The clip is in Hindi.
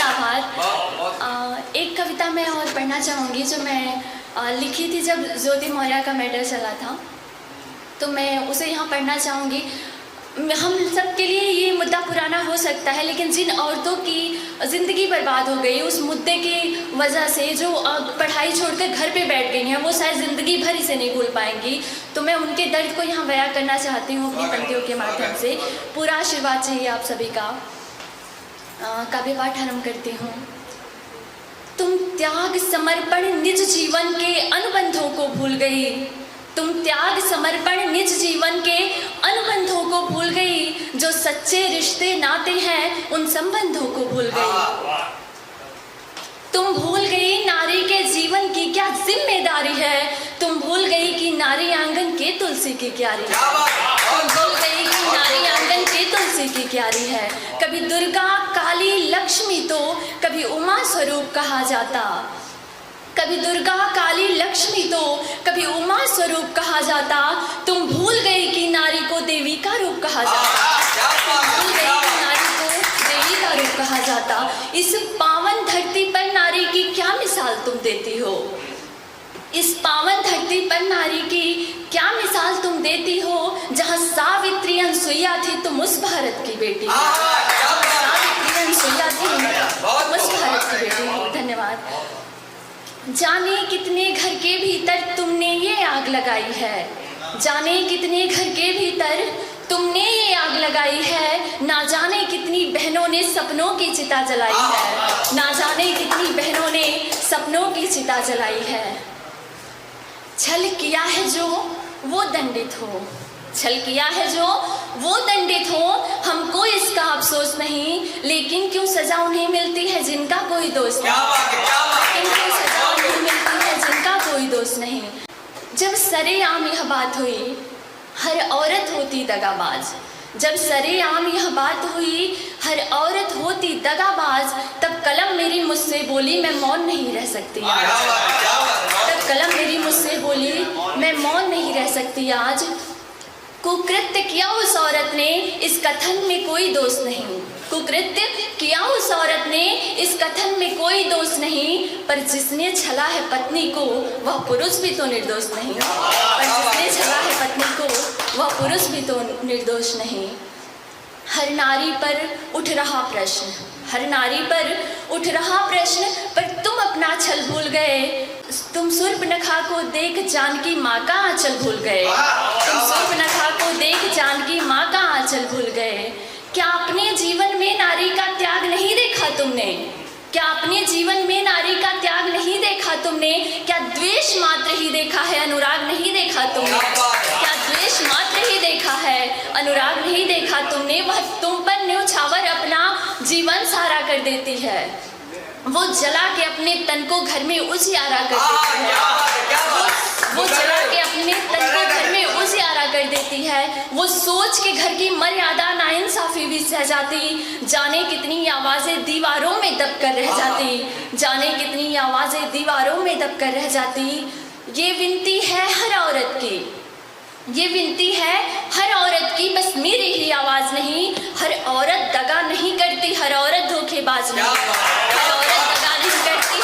आभार। एक कविता मैं और पढ़ना चाहूँगी जो मैं लिखी थी जब ज्योति मौर्य का मैटर चला था, तो मैं उसे यहाँ पढ़ना चाहूँगी। हम सब के लिए ये मुद्दा पुराना हो सकता है, लेकिन जिन औरतों की ज़िंदगी बर्बाद हो गई उस मुद्दे की वजह से, जो पढ़ाई छोड़कर घर पे बैठ गई हैं, वो शायद ज़िंदगी भर इसे नहीं भूल पाएंगी। तो मैं उनके दर्द को यहाँ बयां करना चाहती हूँ अपनी पंक्तियों के माध्यम से। पूरा आशीर्वाद चाहिए आप सभी का। काव्य पाठ आरंभ करती हूँ। तुम त्याग समर्पण निज जीवन के अनुबंधों को भूल गई, तुम त्याग समर्पण निज जीवन के अनुबंधों को भूल गई, जो सच्चे रिश्ते नाते हैं उन संबंधों को भूल गई। तुम भूल गई नारी के जीवन की क्या जिम्मेदारी है, तुम भूल गई कि नारी आंगन के तुलसी की क्यारी है, तुम भूल गई कि नारी आंगन के तुलसी की क्यारी है। कभी दुर्गा काली लक्ष्मी तो कभी उमा स्वरूप कहा जाता, कभी दुर्गा काली लक्ष्मी तो कभी उमा स्वरूप कहा जाता। तुम भूल गई कि नारी को देवी का रूप कहा जाता, तुम भूल गई कि नारी को देवी का रूप कहा जाता। इस पावन धरती पर नारी की क्या मिसाल तुम देती हो, इस पावन धरती पर नारी की क्या मिसाल तुम देती हो। जहाँ सावित्री अनसुईया थी तुम उस भारत की बेटी हो, सावित्री अनसुईया थी तुम उस भारत की बेटी हो। धन्यवाद। जाने कितने घर के भीतर तुमने ये आग लगाई है, जाने कितने घर के भीतर तुमने ये आग लगाई है। ना जाने कितनी बहनों ने सपनों की चिता जलाई है, ना जाने कितनी बहनों ने सपनों की चिता जलाई है। छल किया है जो वो दंडित हो, छल किया है जो वो दंडित हो। हमको इसका अफसोस नहीं, लेकिन क्यों सजा उन्हें मिलती है जिनका कोई दोष नहीं, लेकिन क्यों सजा उन्हें मिलती है जिनका कोई दोष नहीं। जब सरेआम यह बात हुई हर औरत होती दगाबाज, जब सरेआम यह बात हुई हर औरत होती दगाबाज, तब कलम मेरी मुझसे बोली मैं मौन नहीं रह सकती आज, तब कलम मेरी मुझसे बोली मैं मौन नहीं रह सकती आज। कुकृत्य किया उस औरत ने इस कथन में कोई दोष नहीं, कुकृत्य किया उस औरत ने इस कथन में कोई दोष नहीं। पर जिसने छला है पत्नी को वह पुरुष भी तो निर्दोष नहीं, पर जिसने छला है पत्नी को वह पुरुष भी तो निर्दोष नहीं। हर नारी पर उठ रहा प्रश्न, हर नारी पर उठ रहा प्रश्न, पर तुम अपना छल भूल गए। तुम सूर्पनखा को देख जानकी माँ का आंचल भूल गए, तुम सूर्पनखा को देख जानकी माँ का आंचल भूल गए। क्या अपने जीवन में नारी का त्याग नहीं देखा तुमने, क्या अपने जीवन में नारी का त्याग नहीं देखा तुमने। क्या द्वेष मात्र ही देखा है, अनुराग नहीं देखा तुमने, क्या द्वेष मात्र ही देखा है, अनुराग नहीं देखा तुमने। वह तुम पर न्यौछावर अपना जीवन सारा कर देती है, वो जला के अपने तन को घर में उजियारा कर देती है, वो जला के अपने तन को घर में उजियारा कर देती है। वो सोच के घर की मर्यादा नाइंसाफी भी सह जाती, जाने कितनी आवाजें दीवारों में दब कर रह जाती, जाने कितनी आवाजें दीवारों में दब कर रह जाती। ये विनती है हर औरत की, ये विनती है हर औरत की, बस मेरी ही आवाज नहीं। हर औरत दगा नहीं करती, हर औरत धोखेबाज नहीं, हर औरत दगा नहीं करती,